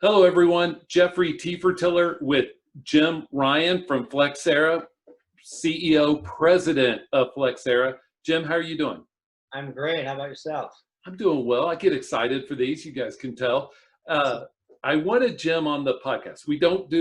Hello, everyone. Jeffrey Tefertiller with Jim Ryan from Flexera, CEO, President of Flexera. Jim, how are you doing? I'm great. How about yourself? I'm doing well. I get excited for these. You guys can tell. Uh, I wanted Jim on the podcast. We don't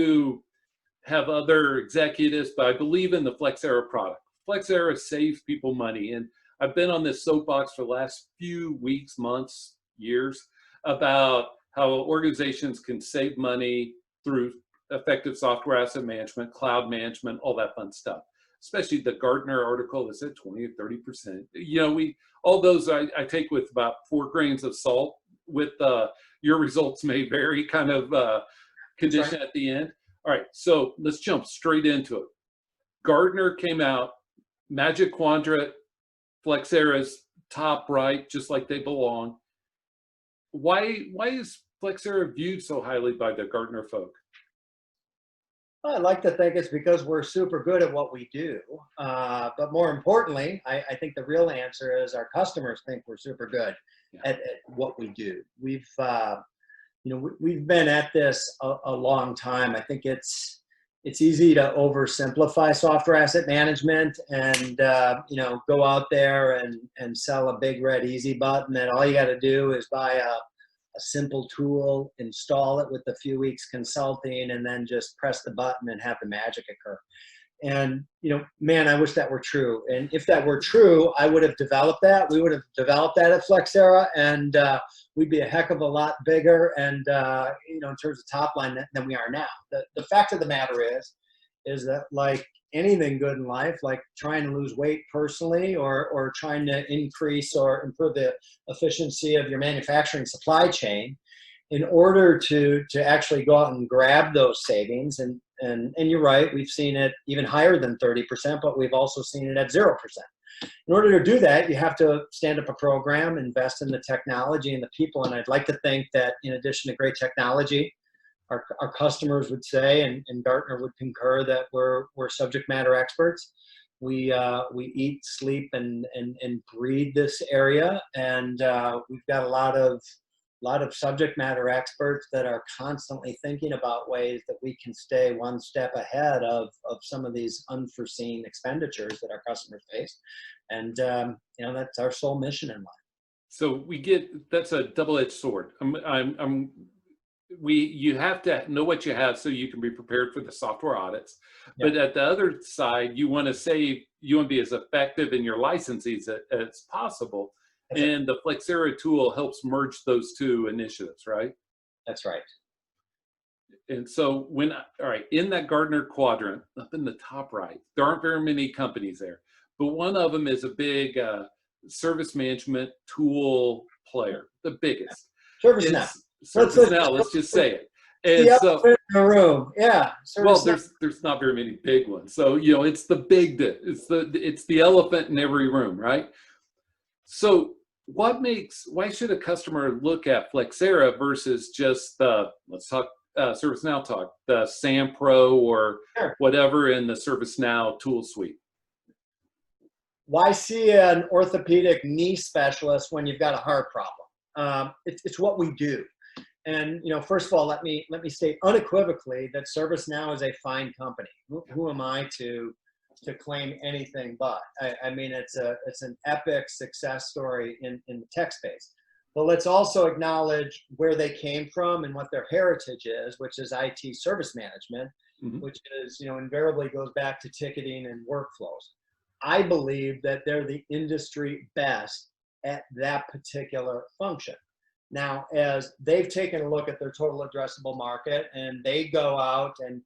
have other executives, but I believe in the Flexera product. Flexera saves people money, and I've been on this soapbox for the last few weeks, months, years about how organizations can save money through effective software asset management, cloud management, all that fun stuff. Especially the Gartner article that said 20 or 30%. We all those I take with about 4 grains of salt. With your results may vary, kind of condition at the end. All right, so let's jump straight into it. Gartner came out, Magic Quadrant, Flexera's top right, just like they belong. Why is Flexera viewed so highly by the Gartner folk? Well, I like to think it's because we're super good at what we do. But more importantly, I think the real answer is our customers think we're super good at what we do. We've been at this a long time. I think it's easy to oversimplify software asset management and go out there and sell a big red easy button that all you got to do is buy a simple tool, install it with a few weeks consulting, and then just press the button and have the magic occur. And, man, I wish that were true. And if that were true, I would have developed that. We would have developed that at Flexera, and we'd be a heck of a lot bigger and, in terms of top line than we are now. The fact of the matter is that, like anything good in life, like trying to lose weight personally or trying to increase or improve the efficiency of your manufacturing supply chain, in order to actually go out and grab those savings, and you're right, we've seen it even higher than 30%, but we've also seen it at 0%. In order to do that, you have to stand up a program, invest in the technology and the people, and I'd like to think that in addition to great technology, our customers would say, and Gartner would concur, that we're subject matter experts. We eat, sleep, and breathe this area, and we've got a lot of subject matter experts that are constantly thinking about ways that we can stay one step ahead of some of these unforeseen expenditures that our customers face. And that's our sole mission in life. So that's a double-edged sword. You have to know what you have so you can be prepared for the software audits. Yeah. But at the other side, you want to be as effective in your licensees as possible. That's and right. The Flexera tool helps merge those two initiatives, right? That's right. And so in that Gartner quadrant, up in the top right, there aren't very many companies there, but one of them is a big service management tool player, the biggest. ServiceNow. Let's just say it. And the elephant in the room, yeah. Well, there's not very many big ones, so it's it's the elephant in every room, right? So why should a customer look at Flexera versus just let's talk ServiceNow talk, the SAM Pro or whatever in the ServiceNow tool suite? Why see an orthopedic knee specialist when you've got a heart problem? It's what we do. And, first of all, let me state unequivocally that ServiceNow is a fine company. Who am I to claim anything but? I mean, it's an epic success story in the tech space. But let's also acknowledge where they came from and what their heritage is, which is IT service management, which is, invariably goes back to ticketing and workflows. I believe that they're the industry best at that particular function. Now, as they've taken a look at their total addressable market and they go out and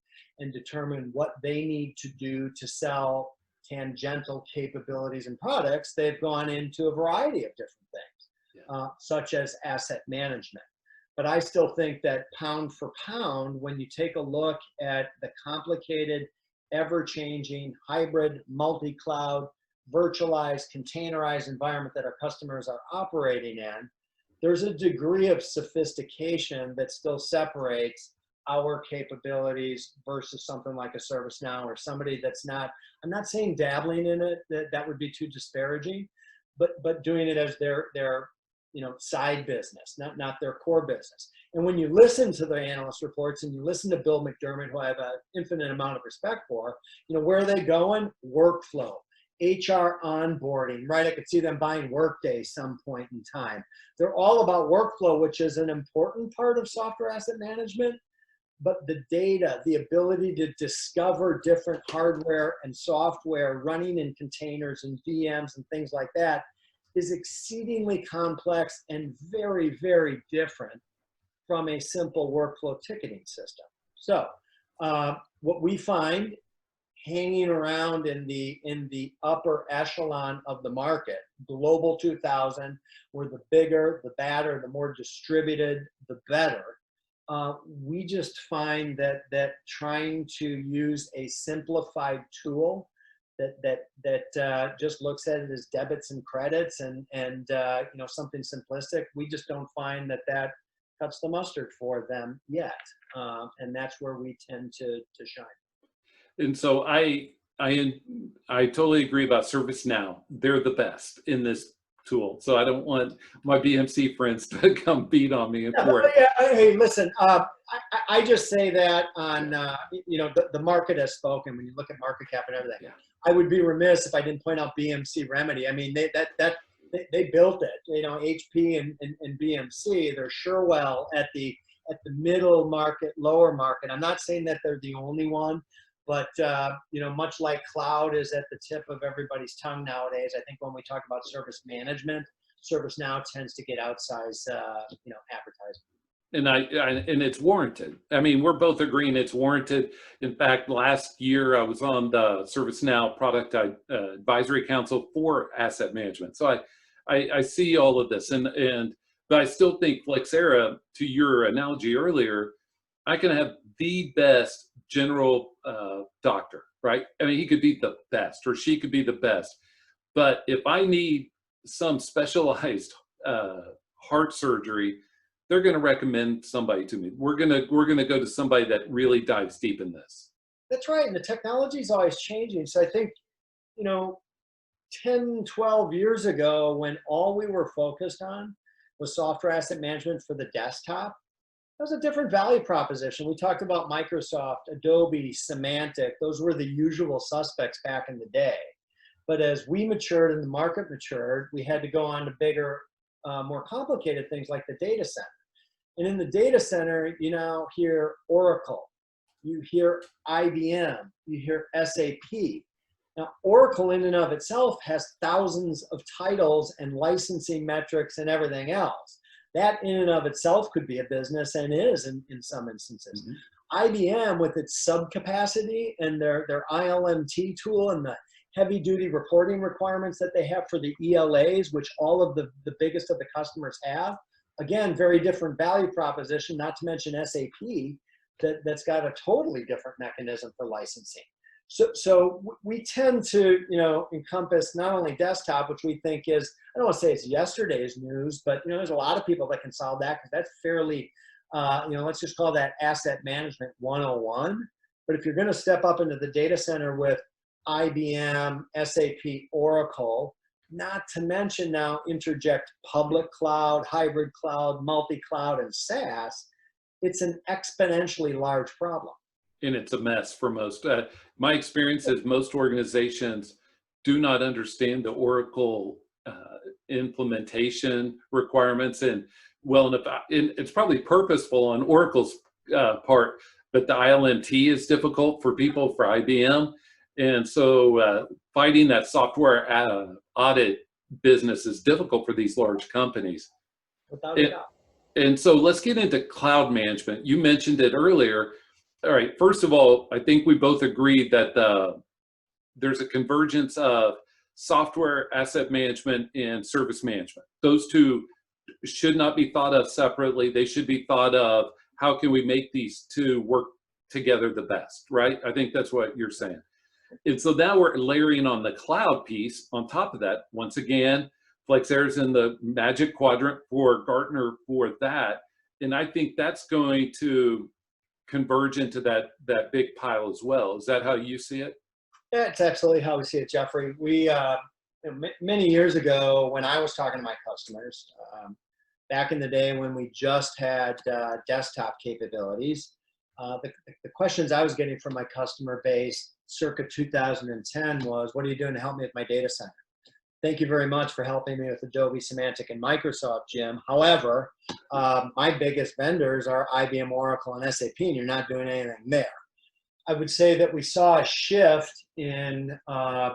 determine what they need to do to sell tangential capabilities and products, they've gone into a variety of different things, such as asset management. But I still think that pound for pound, when you take a look at the complicated, ever-changing, hybrid, multi-cloud, virtualized, containerized environment that our customers are operating in, there's a degree of sophistication that still separates our capabilities versus something like a ServiceNow or somebody that's not, I'm not saying dabbling in it, that would be too disparaging, but doing it as their side business, not their core business. And when you listen to the analyst reports and you listen to Bill McDermott, who I have an infinite amount of respect for, where are they going? Workflow, HR onboarding, right? I could see them buying Workday some point in time. They're all about workflow, which is an important part of software asset management. But the data, the ability to discover different hardware and software running in containers and VMs and things like that is exceedingly complex and very, very different from a simple workflow ticketing system. So what we find hanging around in the upper echelon of the market, Global 2000, where the bigger, the badder, the more distributed, the better. We just find that trying to use a simplified tool that just looks at it as debits and credits and something simplistic, we just don't find that cuts the mustard for them yet, and that's where we tend to shine. And so I totally agree about ServiceNow. They're the best in this tool. So I don't want my BMC friends to come beat on me for it. Hey, listen, I just say that on, the market has spoken when you look at market cap and everything. Yeah. I would be remiss if I didn't point out BMC Remedy. I mean, they built it, HP and BMC, they're sure well at the middle market, lower market. I'm not saying that they're the only one, but, much like cloud is at the tip of everybody's tongue nowadays, I think when we talk about service management, ServiceNow tends to get outsized, advertising. And it's warranted. I mean, we're both agreeing it's warranted. In fact, last year I was on the ServiceNow Product Advisory Council for Asset Management. So I see all of this, but I still think Flexera, to your analogy earlier, I can have the best general doctor, right? I mean, he could be the best, or she could be the best. But if I need some specialized heart surgery, they're going to recommend somebody to me. We're going to go to somebody that really dives deep in this. That's right, and the technology is always changing. So I think, 10, 12 years ago, when all we were focused on was software asset management for the desktop, that was a different value proposition. We talked about Microsoft, Adobe, Symantec. Those were the usual suspects back in the day. But as we matured and the market matured, we had to go on to bigger, more complicated things like the data center. And in the data center, you now hear Oracle, you hear IBM, you hear SAP. Now, Oracle in and of itself has thousands of titles and licensing metrics and everything else. That in and of itself could be a business, and is in some instances. Mm-hmm. IBM, with its subcapacity and their ILMT tool and the heavy-duty reporting requirements that they have for the ELAs, which all of the biggest of the customers have, again, very different value proposition, not to mention SAP, that's got a totally different mechanism for licensing. So we tend to, encompass not only desktop, which we think is, I don't want to say it's yesterday's news, but, there's a lot of people that can solve that because that's fairly, let's just call that asset management 101. But if you're going to step up into the data center with IBM, SAP, Oracle, not to mention now interject public cloud, hybrid cloud, multi-cloud, and SaaS, it's an exponentially large problem. And it's a mess for most. My experience is most organizations do not understand the Oracle implementation requirements. And it's probably purposeful on Oracle's part, but the ILMT is difficult for people for IBM. And so fighting that software audit business is difficult for these large companies. Without a doubt. And so let's get into cloud management. You mentioned it earlier. All right, first of all, I think we both agreed that there's a convergence of software asset management and service management. Those two should not be thought of separately. They should be thought of, how can we make these two work together the best, right? I think that's what you're saying. And so now we're layering on the cloud piece on top of that. Once again, Flexera's in the magic quadrant for Gartner for that. And I think that's going to converge into that big pile as well. Is that how you see it? Yeah, it's absolutely how we see it, Jeffrey. We, many years ago when I was talking to my customers, back in the day when we just had desktop capabilities, the questions I was getting from my customer base circa 2010 was, what are you doing to help me with my data center? Thank you very much for helping me with Adobe, Symantec, and Microsoft, Jim. However, my biggest vendors are IBM, Oracle, and SAP, and you're not doing anything there. I would say that we saw a shift in, I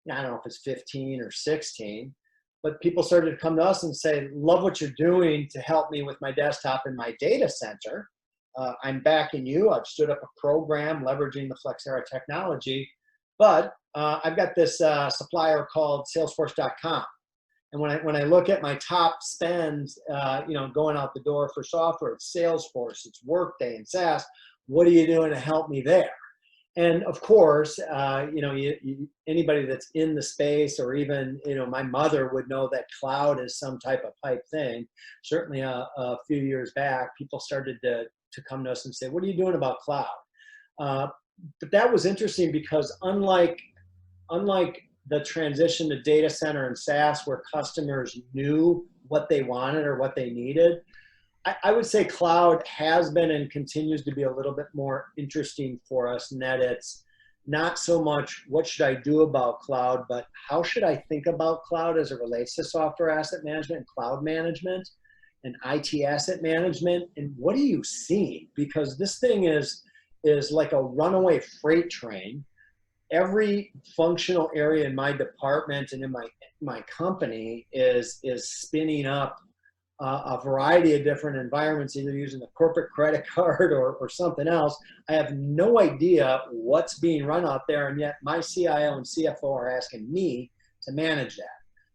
don't know if it's 15 or 16, but people started to come to us and say, love what you're doing to help me with my desktop and my data center. I'm backing you. I've stood up a program leveraging the Flexera technology, but I've got this supplier called Salesforce.com. And when I look at my top spends, going out the door for software, it's Salesforce, it's Workday, and SaaS. What are you doing to help me there? And of course, anybody that's in the space, or even, my mother would know that cloud is some type of hype thing. Certainly a few years back, people started to come to us and say, what are you doing about cloud? But that was interesting because unlike the transition to data center and SaaS, where customers knew what they wanted or what they needed, I would say cloud has been and continues to be a little bit more interesting for us, in that it's not so much what should I do about cloud, but how should I think about cloud as it relates to software asset management and cloud management and IT asset management, and what are you seeing? Because this thing is like a runaway freight train. Every functional area in my department and in my company is spinning up a variety of different environments, either using a corporate credit card or something else. I have no idea what's being run out there, and yet my CIO and CFO are asking me to manage that.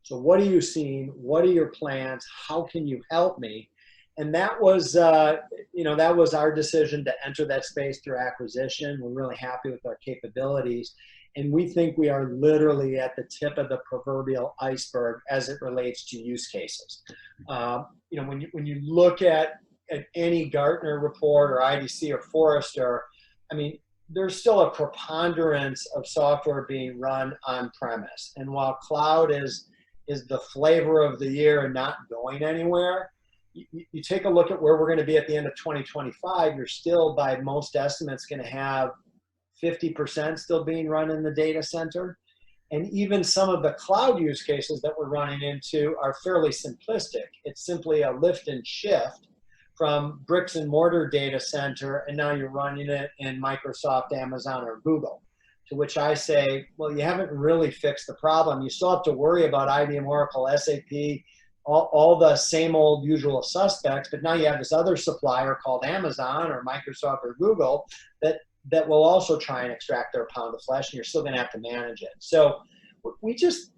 So what are you seeing? What are your plans? How can you help me? And that was, that was our decision to enter that space through acquisition. We're really happy with our capabilities. And we think we are literally at the tip of the proverbial iceberg as it relates to use cases. When you look at any Gartner report or IDC or Forrester, there's still a preponderance of software being run on premise. And while cloud is the flavor of the year and not going anywhere, you take a look at where we're going to be at the end of 2025, you're still, by most estimates, going to have 50% still being run in the data center. And even some of the cloud use cases that we're running into are fairly simplistic. It's simply a lift and shift from bricks and mortar data center, and now you're running it in Microsoft, Amazon, or Google. To which I say, well, you haven't really fixed the problem. You still have to worry about IBM, Oracle, SAP, all the same old usual suspects, but now you have this other supplier called Amazon or Microsoft or Google that will also try and extract their pound of flesh, and you're still going to have to manage it. So we just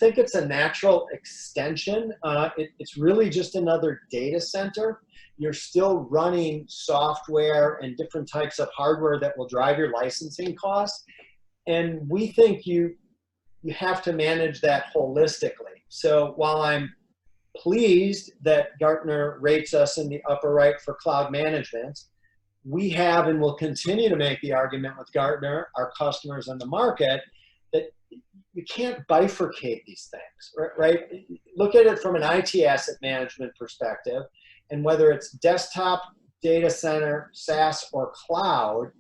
think it's a natural extension. It's really just another data center. You're still running software and different types of hardware that will drive your licensing costs. And we think you have to manage that holistically. So while I'm pleased that Gartner rates us in the upper right for cloud management, we have and will continue to make the argument with Gartner, our customers, and the market, that you can't bifurcate these things, right? Look at it from an IT asset management perspective, and whether it's desktop, data center, SaaS, or cloud,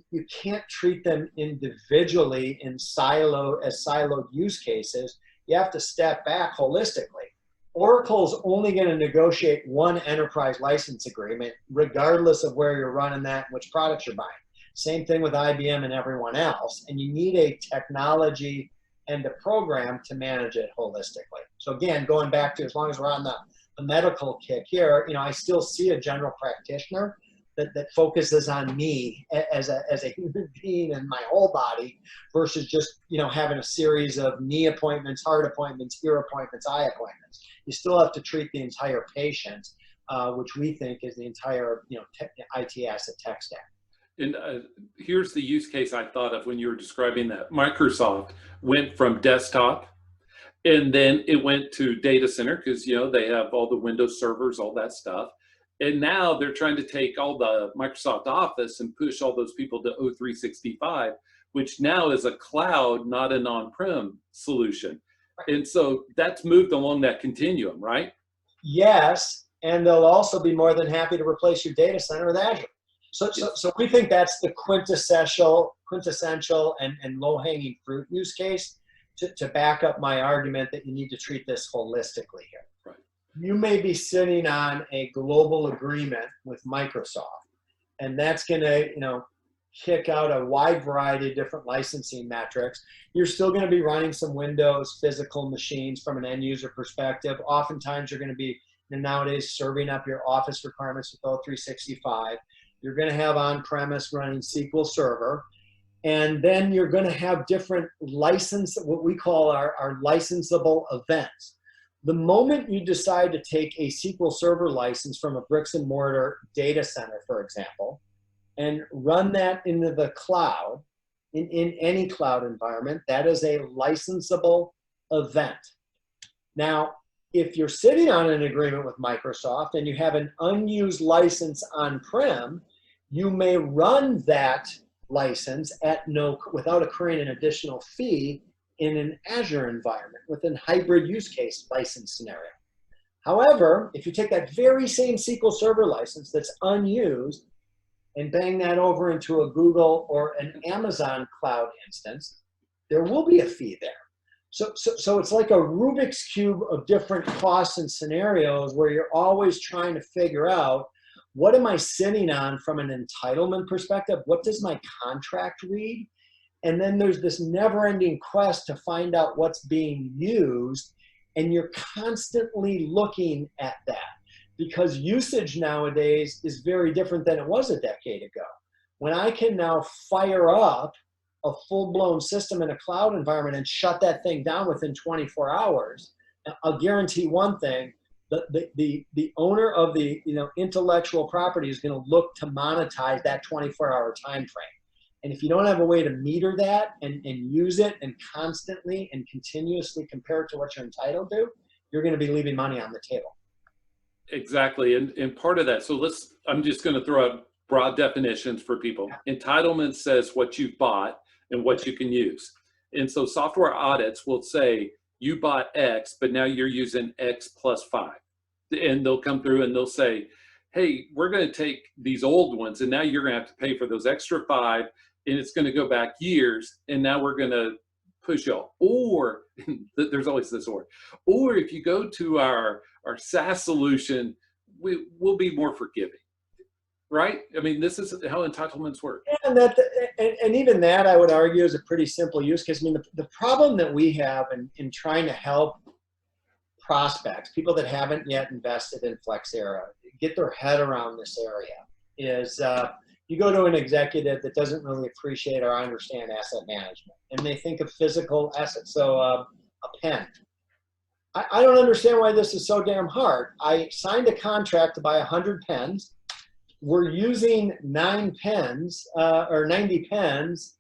you can't treat them individually as siloed use cases. You have to step back holistically. Oracle's only going to negotiate one enterprise license agreement, regardless of where you're running that and which products you're buying. Same thing with IBM and everyone else. And you need a technology and a program to manage it holistically. So again, going back to, as long as we're on the medical kick here, I still see a general practitioner that focuses on me as a human being and my whole body, versus just having a series of knee appointments, heart appointments, ear appointments, eye appointments. You still have to treat the entire patient, which we think is the entire IT asset tech stack. And here's the use case I thought of when you were describing that. Microsoft went from desktop, and then it went to data center, because they have all the Windows servers, all that stuff. And now they're trying to take all the Microsoft Office and push all those people to O365, which now is a cloud, not an on-prem solution. And so that's moved along that continuum, right? Yes, and they'll also be more than happy to replace your data center with Azure. So we think that's the quintessential and low-hanging fruit use case to back up my argument that you need to treat this holistically here. Right. You may be sitting on a global agreement with Microsoft, and that's going to, kick out a wide variety of different licensing metrics. You're still going to be running some Windows physical machines from an end user perspective. Oftentimes, you're going to be nowadays serving up your Office requirements with O365. You're going to have on-premise running SQL Server. And then you're going to have different what we call our licensable events. The moment you decide to take a SQL Server license from a bricks and mortar data center, for example, and run that into the cloud, in any cloud environment, that is a licensable event. Now, if you're sitting on an agreement with Microsoft and you have an unused license on-prem, you may run that license without accruing an additional fee in an Azure environment within hybrid use case license scenario. However, if you take that very same SQL Server license that's unused and bang that over into a Google or an Amazon cloud instance, there will be a fee there. So it's like a Rubik's Cube of different costs and scenarios where you're always trying to figure out, what am I sitting on from an entitlement perspective? What does my contract read? And then there's this never-ending quest to find out what's being used, and you're constantly looking at that because usage nowadays is very different than it was a decade ago. When I can now fire up a full-blown system in a cloud environment and shut that thing down within 24 hours, I'll guarantee one thing: the owner of the intellectual property is going to look to monetize that 24-hour time frame. And if you don't have a way to meter that and use it and constantly and continuously compare it to what you're entitled to, you're going to be leaving money on the table. Exactly. And part of that, so I'm just going to throw out broad definitions for people. Yeah. Entitlement says what you've bought and what you can use. And so software audits will say, you bought X, but now you're using X plus 5. And they'll come through and they'll say, hey, we're going to take these old ones and now you're going to have to pay for those extra 5, and it's going to go back years, and now we're going to push you. Or there's always this or if you go to our SaaS solution, we'll be more forgiving. Right? I mean, this is how entitlements work. And even that, I would argue, is a pretty simple use case. I mean, the problem that we have in trying to help prospects, people that haven't yet invested in Flexera, get their head around this area is you go to an executive that doesn't really appreciate or understand asset management, and they think of physical assets. So a pen. I don't understand why this is so damn hard. I signed a contract to buy 100 pens. We're using 9 pens or 90 pens.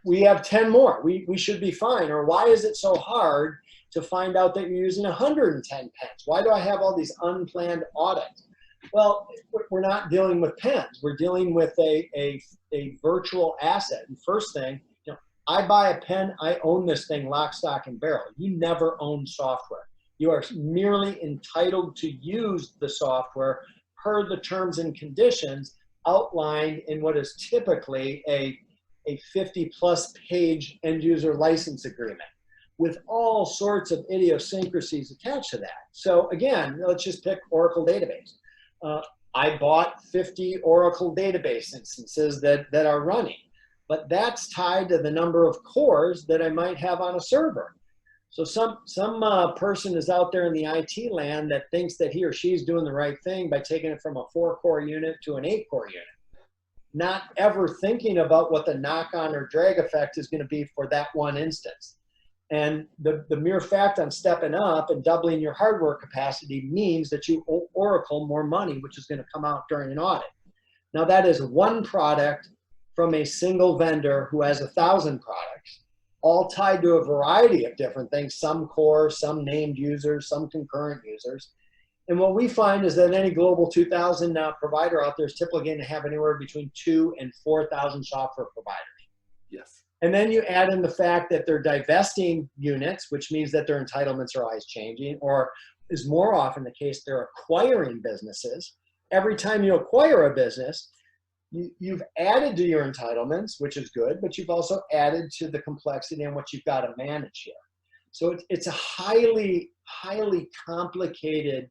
We have 10 more. We should be fine. Or why is it so hard to find out that you're using 110 pens? Why do I have all these unplanned audits? Well, we're not dealing with pens. We're dealing with a virtual asset. And first thing, I buy a pen, I own this thing lock, stock, and barrel. You never own software. You are merely entitled to use the software per the terms and conditions outlined in what is typically a 50-plus page end-user license agreement with all sorts of idiosyncrasies attached to that. So again, let's just pick Oracle database. I bought 50 Oracle database instances that are running, but that's tied to the number of cores that I might have on a server. So some person is out there in the IT land that thinks that he or she is doing the right thing by taking it from a 4-core unit to an 8-core unit, not ever thinking about what the knock-on or drag effect is going to be for that one instance. And the mere fact on stepping up and doubling your hardware capacity means that you owe Oracle more money, which is going to come out during an audit. Now that is one product from a single vendor who has 1,000 products, all tied to a variety of different things, some core, some named users, some concurrent users. And what we find is that any global 2,000 provider out there is typically going to have anywhere between 2,000 and 4,000 software providers. Yes. And then you add in the fact that they're divesting units, which means that their entitlements are always changing, or is more often the case, they're acquiring businesses. Every time you acquire a business, you've added to your entitlements, which is good, but you've also added to the complexity and what you've got to manage here. So it's a highly, highly complicated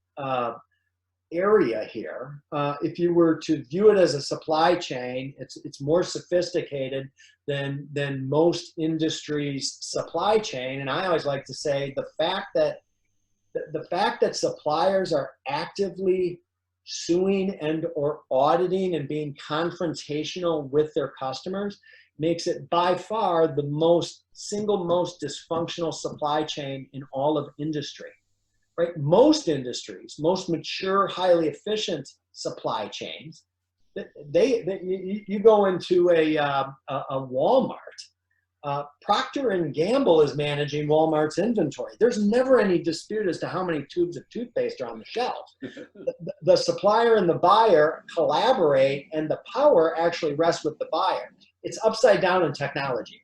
area here. If you were to view it as a supply chain, it's more sophisticated than most industries' supply chain. And I always like to say the fact that suppliers are actively suing and or auditing and being confrontational with their customers makes it by far the single most dysfunctional supply chain in all of industry. Right? Most industries, most mature, highly efficient supply chains, you go into a Walmart. Procter and Gamble is managing Walmart's inventory. There's never any dispute as to how many tubes of toothpaste are on the shelf. The supplier and the buyer collaborate, and the power actually rests with the buyer. It's upside down in technology,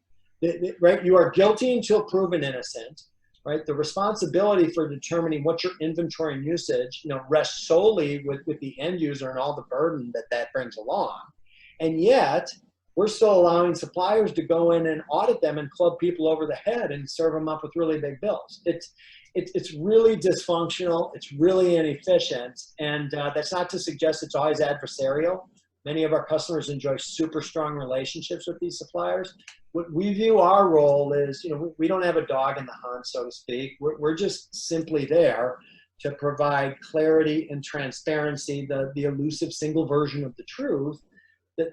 right? You are guilty until proven innocent, right? The responsibility for determining what's your inventory and usage, rests solely with the end user and all the burden that brings along. And yet, we're still allowing suppliers to go in and audit them and club people over the head and serve them up with really big bills. It's really dysfunctional. It's really inefficient. And that's not to suggest it's always adversarial. Many of our customers enjoy super strong relationships with these suppliers. What we view our role is, we don't have a dog in the hunt, so to speak. We're just simply there to provide clarity and transparency, the elusive single version of the truth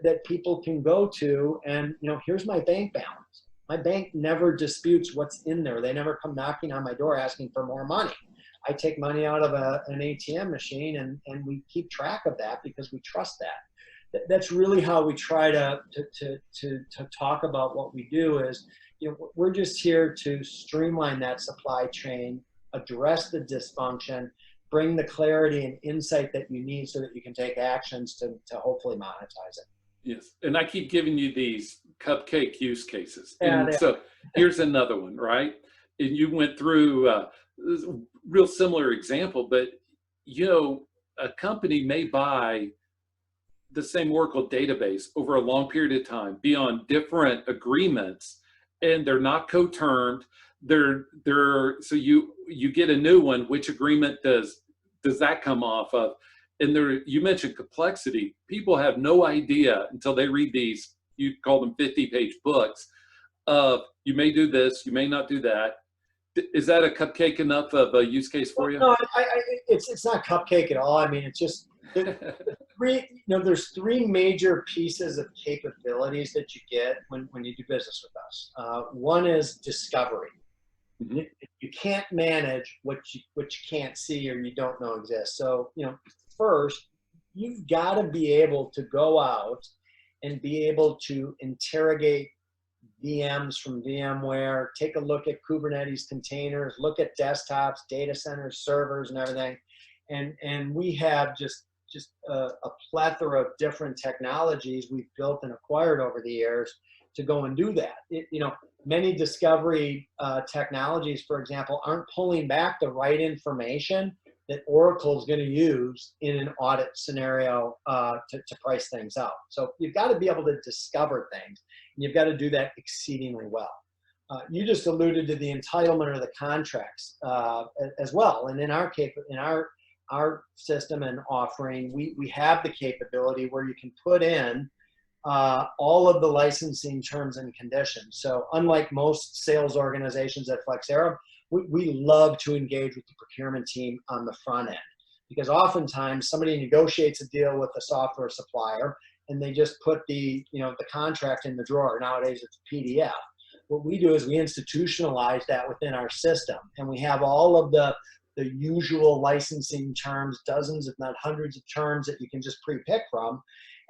that people can go to. And, here's my bank balance. My bank never disputes what's in there. They never come knocking on my door asking for more money. I take money out of an ATM machine, and we keep track of that because we trust that. That's really how we try to talk about what we do is, we're just here to streamline that supply chain, address the dysfunction, bring the clarity and insight that you need so that you can take actions to hopefully monetize it. Yes, and I keep giving you these cupcake use cases. Yeah, And so here's another one, right? And you went through a real similar example, but a company may buy the same Oracle database over a long period of time, be on different agreements, and they're not co-termed. So you get a new one. Which agreement does that come off of? And you mentioned complexity. People have no idea until they read these, you call them 50-page books, of you may do this, you may not do that. Is that a cupcake enough of a use case for you? No, it's not cupcake at all. I mean, it's just there's three major pieces of capabilities that you get when you do business with us. One is discovery. Mm-hmm. You can't manage what you can't see or you don't know exists. So, first, you've got to be able to go out and be able to interrogate VMs from VMware, take a look at Kubernetes containers, look at desktops, data centers, servers, and everything. And we have just a plethora of different technologies we've built and acquired over the years to go and do that. Many discovery technologies, for example, aren't pulling back the right information that Oracle is going to use in an audit scenario to price things out. So you've got to be able to discover things, and you've got to do that exceedingly well. You just alluded to the entitlement or the contracts as well. And in our system and offering, we have the capability where you can put in all of the licensing terms and conditions. So unlike most sales organizations at Flexera, we love to engage with the procurement team on the front end, because oftentimes somebody negotiates a deal with a software supplier and they just put the contract in the drawer. Nowadays it's a PDF. What we do is we institutionalize that within our system, and we have all of the usual licensing terms, dozens if not hundreds of terms that you can just pre-pick from.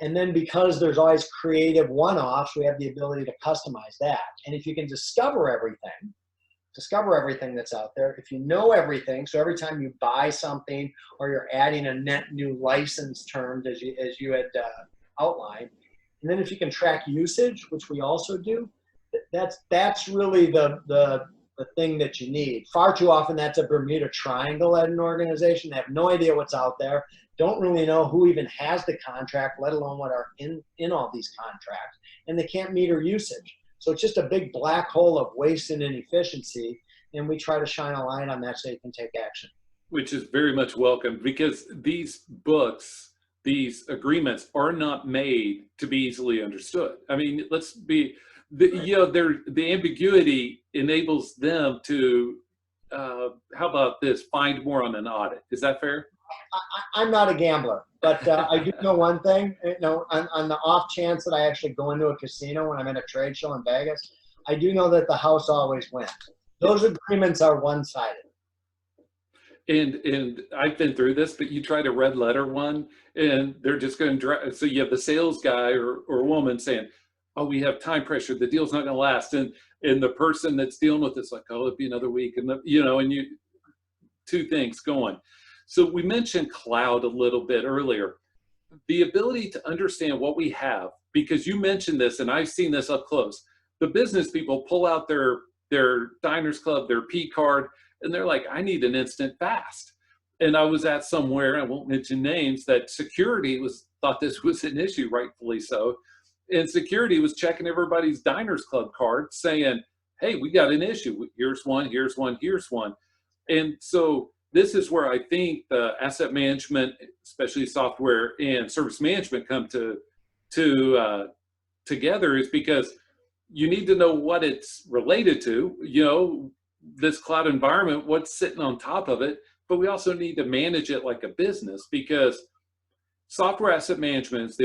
And then because there's always creative one-offs, we have the ability to customize that. And if you can discover everything that's out there, if you know everything, so every time you buy something or you're adding a net new license term as you had outlined, and then if you can track usage, which we also do, that's really the thing that you need. Far too often, that's a Bermuda Triangle at an organization. They have no idea what's out there, don't really know who even has the contract, let alone what are in all these contracts, and they can't meter usage. So it's just a big black hole of waste and inefficiency, and we try to shine a light on that so you can take action. Which is very much welcome, because these books, these agreements are not made to be easily understood. I mean, let's be, the ambiguity enables them to, how about this, find more on an audit. Is that fair? I'm not a gambler, but I do know one thing. On the off chance that I actually go into a casino when I'm at a trade show in Vegas, I do know that the house always wins. Those agreements are one-sided. And I've been through this, but you try to red letter one, and they're just going to drive. So you have the sales guy or woman saying, "Oh, we have time pressure. The deal's not going to last." And the person that's dealing with it's like, "Oh, it'll be another week," and and you two things going. So we mentioned cloud a little bit earlier. The ability to understand what we have, because you mentioned this, and I've seen this up close. The business people pull out their Diners Club, their P card, and they're like, "I need an instant fast." And I was at somewhere, I won't mention names, that security thought this was an issue, rightfully so. And security was checking everybody's Diners Club card saying, "Hey, we got an issue. Here's one, here's one, here's one." And so this is where I think the asset management, especially software and service management, come together, is because you need to know what it's related to, this cloud environment, what's sitting on top of it, but we also need to manage it like a business, because software asset management is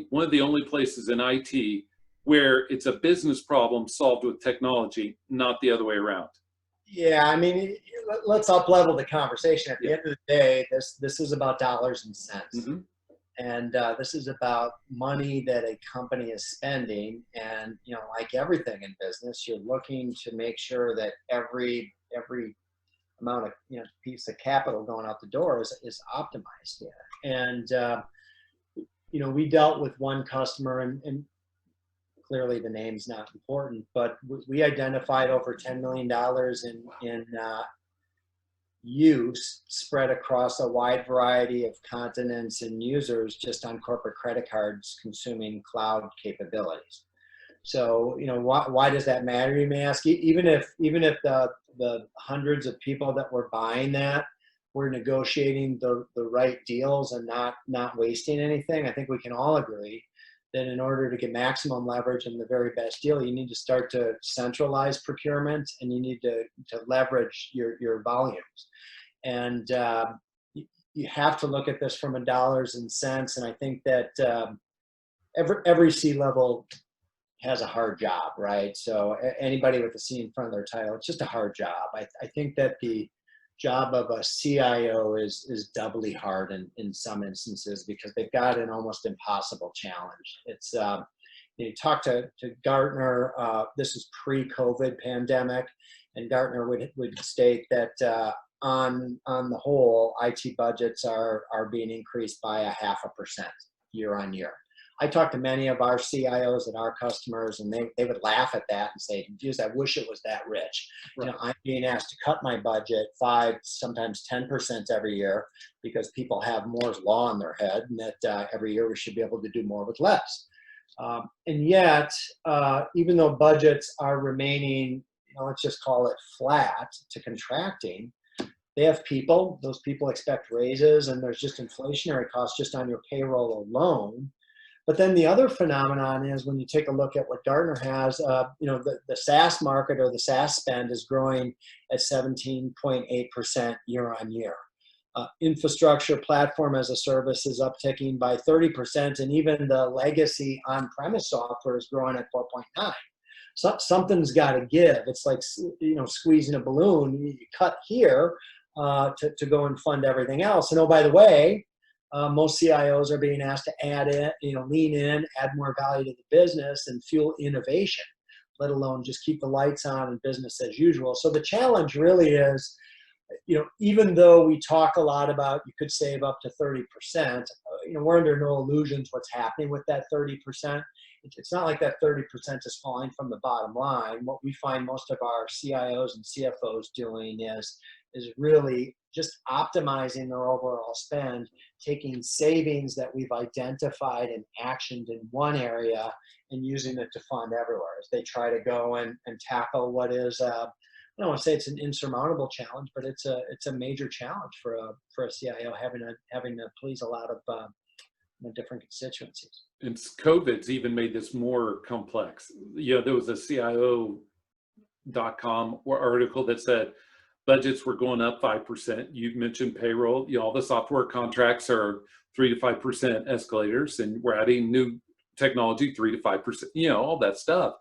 one of the only places in IT where it's a business problem solved with technology, not the other way around. Yeah, I mean, let's up-level the conversation. At the end of the day, this is about dollars and cents. Mm-hmm. And this is about money that a company is spending. And, like everything in business, you're looking to make sure that every amount of, piece of capital going out the door is optimized there. And, we dealt with one customer, and clearly the name's not important, but we identified over $10 million in use spread across a wide variety of continents and users just on corporate credit cards consuming cloud capabilities. So, why does that matter, you may ask? Even if the hundreds of people that were buying that were negotiating the right deals and not wasting anything, I think we can all agree that in order to get maximum leverage and the very best deal, you need to start to centralize procurement, and you need to leverage your volumes. And you have to look at this from a dollars and cents. And I think that every C-level has a hard job, right? So anybody with a C in front of their title, it's just a hard job. I think that the job of a CIO is doubly hard in some instances, because they've got an almost impossible challenge. It's you talk to Gartner, this is pre-COVID pandemic, and Gartner would state that on the whole, IT budgets are being increased by 0.5% year on year. I talked to many of our CIOs and our customers, and they would laugh at that and say, "Geez, I wish it was that rich." Right. I'm being asked to cut my budget 5, sometimes 10% every year, because people have Moore's law in their head, and that every year we should be able to do more with less. And yet, even though budgets are remaining, let's just call it flat to contracting, they have people. Those people expect raises, and there's just inflationary costs just on your payroll alone. But then the other phenomenon is, when you take a look at what Gartner has, the SaaS market, or the SaaS spend, is growing at 17.8% year on year. Infrastructure platform as a service is upticking by 30%, and even the legacy on-premise software is growing at 4.9%. So something's got to give. It's like squeezing a balloon. You cut here to go and fund everything else. And oh, by the way, most CIOs are being asked to add in, lean in, add more value to the business and fuel innovation, let alone just keep the lights on and business as usual. So the challenge really is, even though we talk a lot about you could save up to 30%, we're under no illusions what's happening with that 30%. it's not like that 30% is falling from the bottom line. What we find most of our CIOs and CFOs doing is really just optimizing their overall spend, taking savings that we've identified and actioned in one area and using it to fund everywhere as they try to go and tackle what is, I don't want to say it's an insurmountable challenge, but it's a major challenge for a CIO having to please a lot of different constituencies. And COVID's even made this more complex. There was a CIO.com article that said budgets were going up 5%. You mentioned payroll. All the software contracts are 3 to 5% escalators, and we're adding new technology 3 to 5%. All that stuff.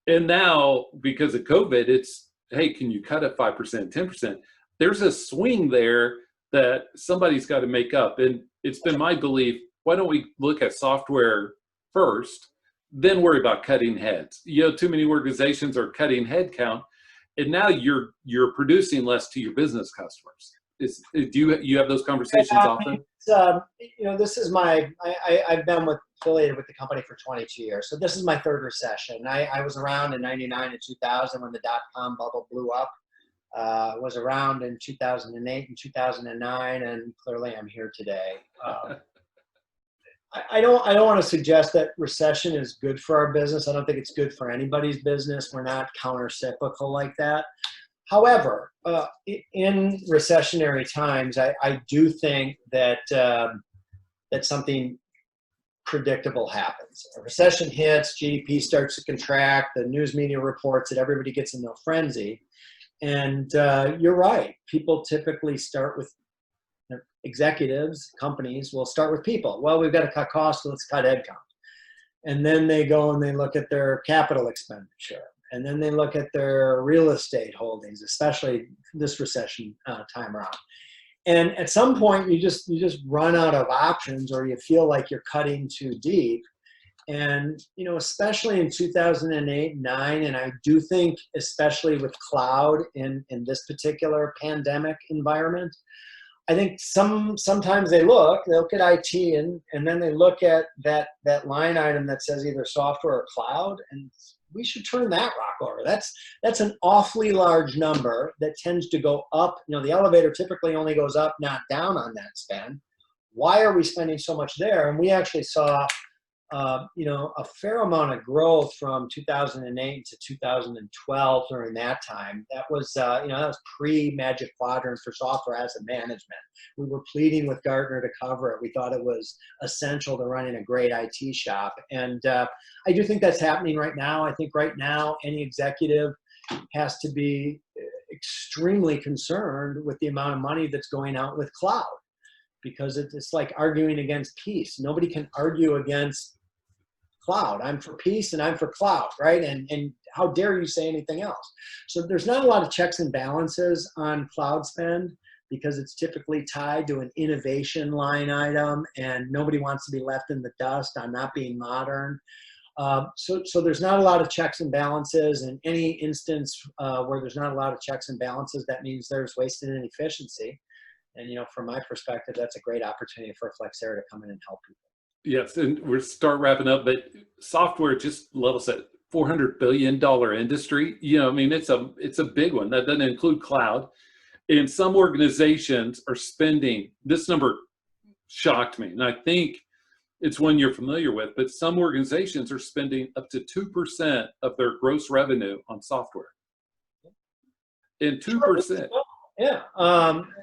And now, because of COVID, it's, hey, can you cut it 5%, 10%? There's a swing there that somebody's got to make up. And it's been my belief, why don't we look at software first, then worry about cutting heads? Too many organizations are cutting head count, and now you're producing less to your business customers. Do you have those conversations often? This is I've been affiliated with the company for 22 years. So this is my third recession. I was around in 99 and 2000 when the dot-com bubble blew up. Was around in 2008 and 2009, and clearly I'm here today. I don't want to suggest that recession is good for our business. I don't think it's good for anybody's business. We're not counter-cyclical like that. However, in recessionary times, I do think that that something predictable happens. A recession hits, GDP starts to contract, the news media reports that everybody gets into a frenzy. And you're right. People typically start with executives, companies will start with people. Well, we've got to cut costs, so let's cut headcount. And then they go and they look at their capital expenditure. And then they look at their real estate holdings, especially this recession time around. And at some point, you just run out of options, or you feel like you're cutting too deep. And, especially in 2008, 9, and I do think especially with cloud in this particular pandemic environment, I think sometimes they look at IT and then they look at that line item that says either software or cloud, and we should turn that rock over. That's an awfully large number that tends to go up. The elevator typically only goes up, not down on that spend. Why are we spending so much there? And we actually saw a fair amount of growth from 2008 to 2012 during that time. That was, that was pre-Magic Quadrant for software asset management. We were pleading with Gartner to cover it. We thought it was essential to running a great IT shop. And I do think that's happening right now. I think right now any executive has to be extremely concerned with the amount of money that's going out with cloud, because it's like arguing against peace. Nobody can argue against cloud. I'm for peace and I'm for cloud, right? And how dare you say anything else? So there's not a lot of checks and balances on cloud spend, because it's typically tied to an innovation line item, and nobody wants to be left in the dust on not being modern. So there's not a lot of checks and balances. In any instance where there's not a lot of checks and balances, that means there's wasted inefficiency. And, from my perspective, that's a great opportunity for Flexera to come in and help people. Yes, and we'll start wrapping up, but software, just level set, $400 billion industry. It's a big one. That doesn't include cloud. And some organizations are spending, this number shocked me, and I think it's one you're familiar with, but some organizations are spending up to 2% of their gross revenue on software. And 2%. Yeah.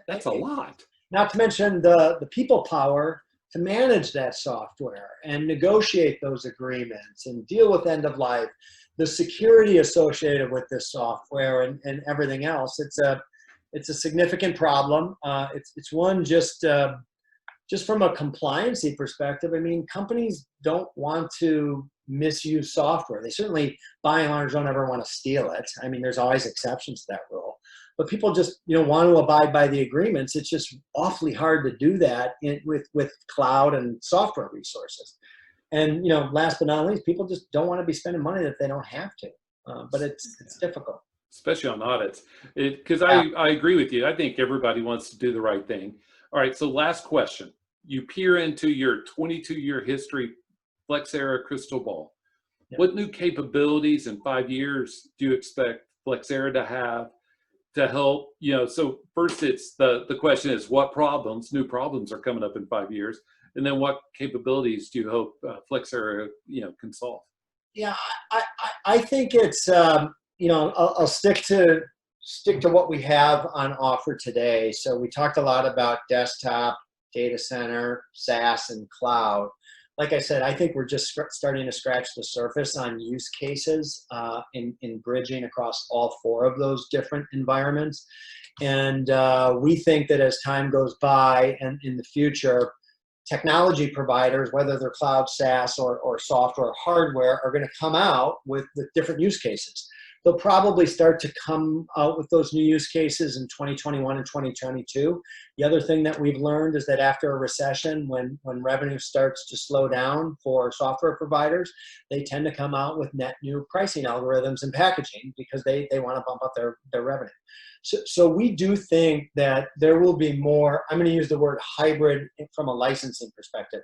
That's a lot. Not to mention the people power to manage that software and negotiate those agreements and deal with end of life, the security associated with this software and everything else. It's a significant problem. It's one just from a compliancy perspective. I mean, companies don't want to misuse software. They certainly, by and large, don't ever want to steal it. I mean, there's always exceptions to that rule. But people just, want to abide by the agreements. It's just awfully hard to do that with cloud and software resources. And, last but not least, people just don't want to be spending money that they don't have to. But it's difficult. Especially on audits. Because I agree with you. I think everybody wants to do the right thing. All right, so last question. You peer into your 22-year history, Flexera crystal ball. Yeah. What new capabilities in 5 years do you expect Flexera to have to help, so first it's the question is what new problems are coming up in 5 years, and then what capabilities do you hope Flexera, can solve? Yeah, I think it's I'll stick to what we have on offer today. So we talked a lot about desktop, data center, SaaS, and cloud. Like I said, I think we're just starting to scratch the surface on use cases in bridging across all four of those different environments. And we think that as time goes by and in the future, technology providers, whether they're cloud, SaaS, or software or hardware, are going to come out with different use cases. They'll probably start to come out with those new use cases in 2021 and 2022. The other thing that we've learned is that after a recession, when revenue starts to slow down for software providers, they tend to come out with net new pricing algorithms and packaging because they want to bump up their revenue. So we do think that there will be more, I'm going to use the word hybrid from a licensing perspective,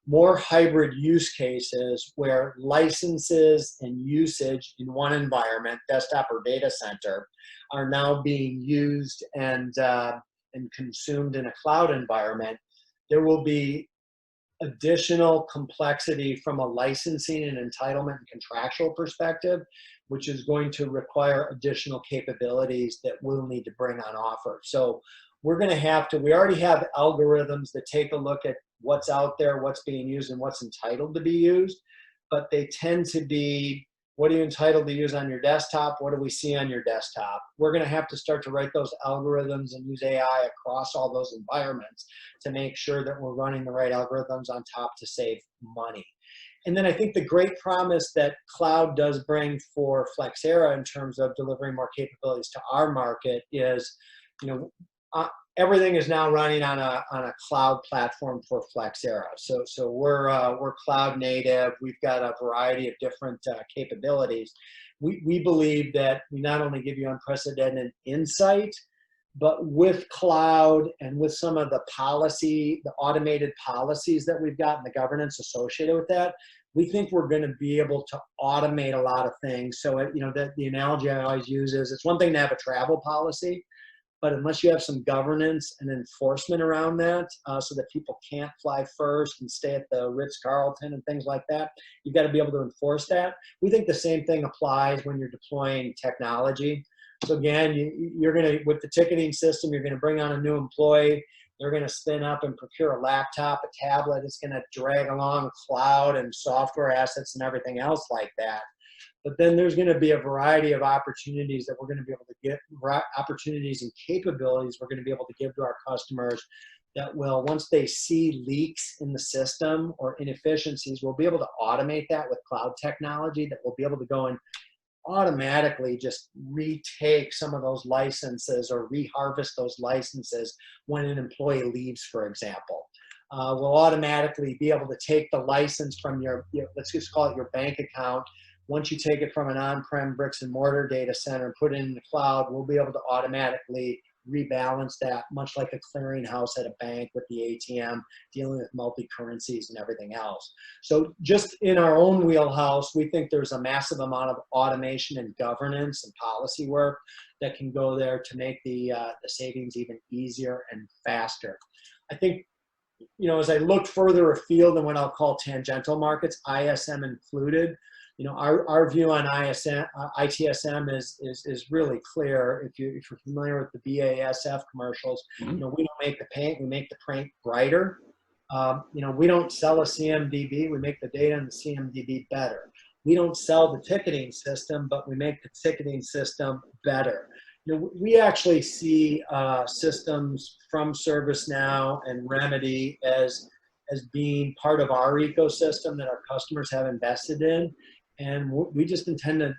more hybrid use cases where licenses and usage in one environment, desktop or data center, are now being used and consumed in a cloud environment. There will be additional complexity from a licensing and entitlement and contractual perspective, which is going to require additional capabilities that we'll need to bring on offer. So we're going to have to, we already have algorithms that take a look at what's out there, what's being used, and what's entitled to be used, but they tend to be, what are you entitled to use on your desktop? What do we see on your desktop? We're going to have to start to write those algorithms and use AI across all those environments to make sure that we're running the right algorithms on top to save money. And then I think the great promise that cloud does bring for Flexera in terms of delivering more capabilities to our market is, everything is now running on a cloud platform for Flexera. So we're cloud native. We've got a variety of different capabilities. We believe that we not only give you unprecedented insight, but with cloud and with some of the automated policies that we've got and the governance associated with that, we think we're going to be able to automate a lot of things. So, the analogy I always use is it's one thing to have a travel policy, but unless you have some governance and enforcement around that so that people can't fly first and stay at the Ritz-Carlton and things like that, you've got to be able to enforce that. We think the same thing applies when you're deploying technology. So again, you're going to, with the ticketing system, you're going to bring on a new employee. They're going to spin up and procure a laptop, a tablet. It's going to drag along cloud and software assets and everything else like that. But then there's going to be a variety of opportunities that we're going to be able to get, opportunities and capabilities we're going to be able to give to our customers that will, once they see leaks in the system or inefficiencies, we'll be able to automate that with cloud technology that will be able to go and automatically just retake some of those licenses or reharvest those licenses when an employee leaves, for example. We'll automatically be able to take the license from your, let's just call it your bank account. Once you take it from an on-prem bricks and mortar data center and put it in the cloud, we'll be able to automatically rebalance that, much like a clearinghouse at a bank with the ATM, dealing with multi-currencies and everything else. So just in our own wheelhouse, we think there's a massive amount of automation and governance and policy work that can go there to make the savings even easier and faster. I think, as I look further afield in what I'll call tangential markets, ISM included, our view on ITSM is really clear. If you're familiar with the BASF commercials, we don't make the paint, we make the paint brighter. We don't sell a CMDB, we make the data in the CMDB better. We don't sell the ticketing system, but we make the ticketing system better. We actually see systems from ServiceNow and Remedy as being part of our ecosystem that our customers have invested in. And we just intend to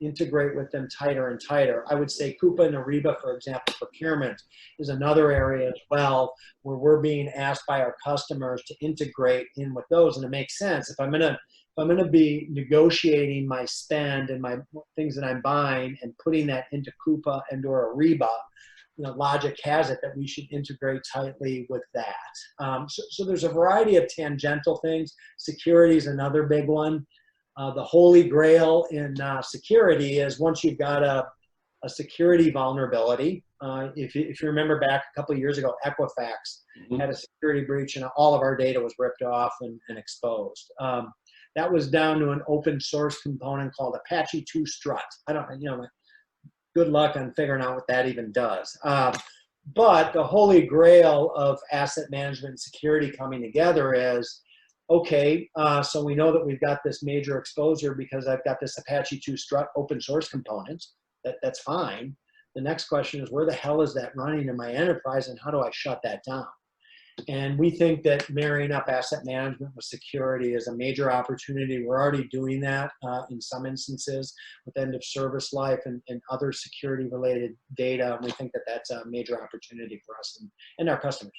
integrate with them tighter and tighter. I would say Coupa and Ariba, for example, procurement is another area as well where we're being asked by our customers to integrate in with those. And it makes sense. If I'm going to be negotiating my spend and my things that I'm buying and putting that into Coupa and or Ariba, logic has it that we should integrate tightly with that. So there's a variety of tangential things. Security is another big one. The holy grail in security is once you've got a security vulnerability. If you remember back a couple of years ago, Equifax had a security breach and all of our data was ripped off and exposed. That was down to an open source component called Apache 2 Strut. I don't, good luck on figuring out what that even does. But the holy grail of asset management and security coming together is, okay, so we know that we've got this major exposure because I've got this Apache 2 Strut open source component. That's fine. The next question is, where the hell is that running in my enterprise and how do I shut that down? And we think that marrying up asset management with security is a major opportunity. We're already doing that in some instances with end of service life and other security related data. And we think that that's a major opportunity for us and our customers.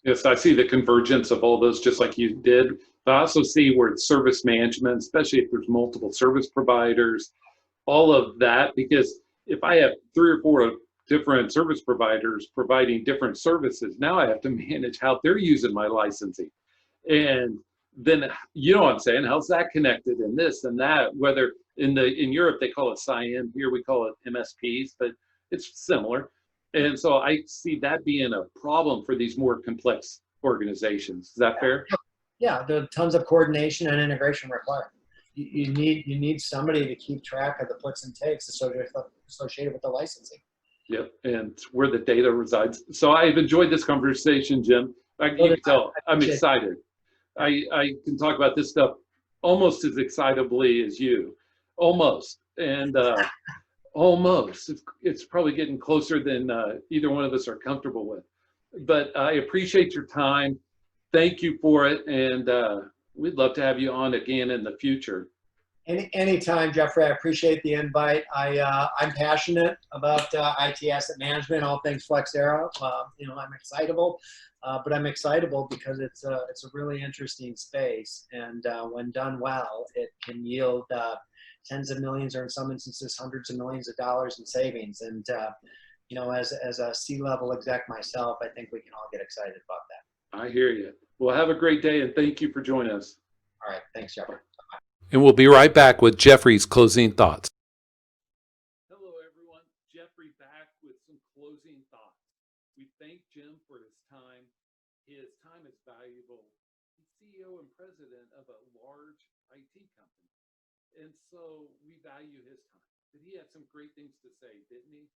Yes, I see the convergence of all those just like you did. But I also see where it's service management, especially if there's multiple service providers, all of that, because if I have 3 or 4 different service providers providing different services, now I have to manage how they're using my licensing. And then, you know what I'm saying, how's that connected in this and that, whether in Europe they call it SIAM, here we call it MSPs, but it's similar. And so I see that being a problem for these more complex organizations. Is that fair? Yeah, there are tons of coordination and integration required. You need somebody to keep track of the puts and takes associated with the licensing. Yep, and where the data resides. So I've enjoyed this conversation, Jim. You can tell I'm excited. I can talk about this stuff almost as excitably as you, almost. And almost. It's probably getting closer than either one of us are comfortable with. But I appreciate your time. Thank you for it, and we'd love to have you on again in the future. Anytime, Jeffrey. I appreciate the invite. I'm passionate about IT asset management, all things Flexera. I'm excitable, but I'm excitable because it's a really interesting space, and when done well, it can yield tens of millions, or in some instances, hundreds of millions of dollars in savings. And as a C-level exec myself, I think we can all get excited about that. I hear you. Well, have a great day, and thank you for joining us. All right. Thanks, Jeffrey. And we'll be right back with Jeffrey's closing thoughts. Hello, everyone. Jeffrey back with some closing thoughts. We thank Jim for his time. His time is valuable. He's CEO and president of a large IT company. And so we value his time. But he had some great things to say, didn't he?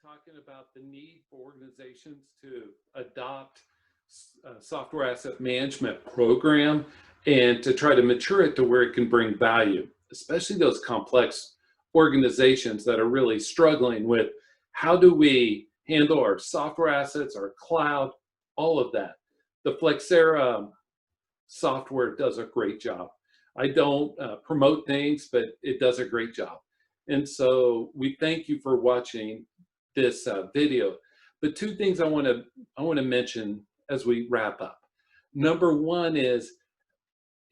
Talking about the need for organizations to adopt software asset management program and to try to mature it to where it can bring value, especially those complex organizations that are really struggling with how do we handle our software assets, our cloud, all of that. The Flexera software does a great job. I don't promote things, but it does a great job. And so we thank you for watching this video. But 2 things I want to mention as we wrap up. Number 1 is,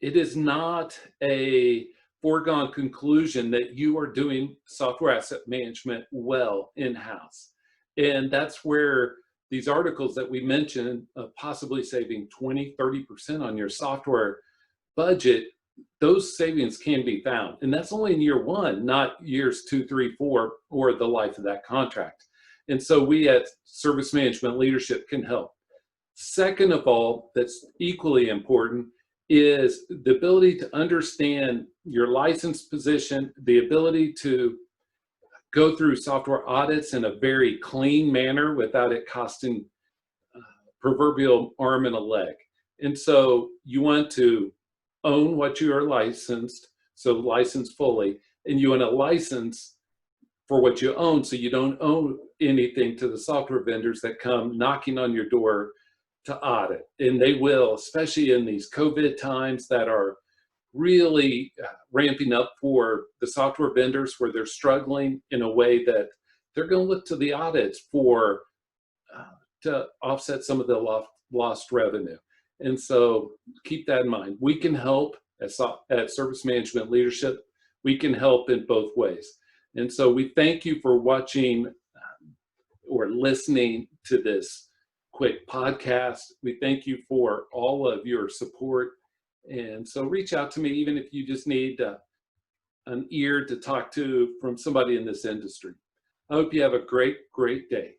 it is not a foregone conclusion that you are doing software asset management well in-house. And that's where these articles that we mentioned, possibly saving 20-30% on your software budget, those savings can be found. And that's only in year 1, not years 2, 3, 4, or the life of that contract. And so we at Service Management Leadership can help. Second of all, that's equally important, is the ability to understand your license position, the ability to go through software audits in a very clean manner without it costing proverbial arm and a leg. And so you want to own what you are licensed, so license fully, and you want to license for what you own, so you don't owe anything to the software vendors that come knocking on your door to audit. And they will, especially in these COVID times that are really ramping up for the software vendors, where they're struggling in a way that they're going to look to the audits for to offset some of the lost revenue. And so keep that in mind. We can help at Service Management Leadership. We can help in both ways. And so we thank you for watching or listening to this quick podcast. We thank you for all of your support. And so reach out to me, even if you just need an ear to talk to from somebody in this industry. I hope you have a great, great day.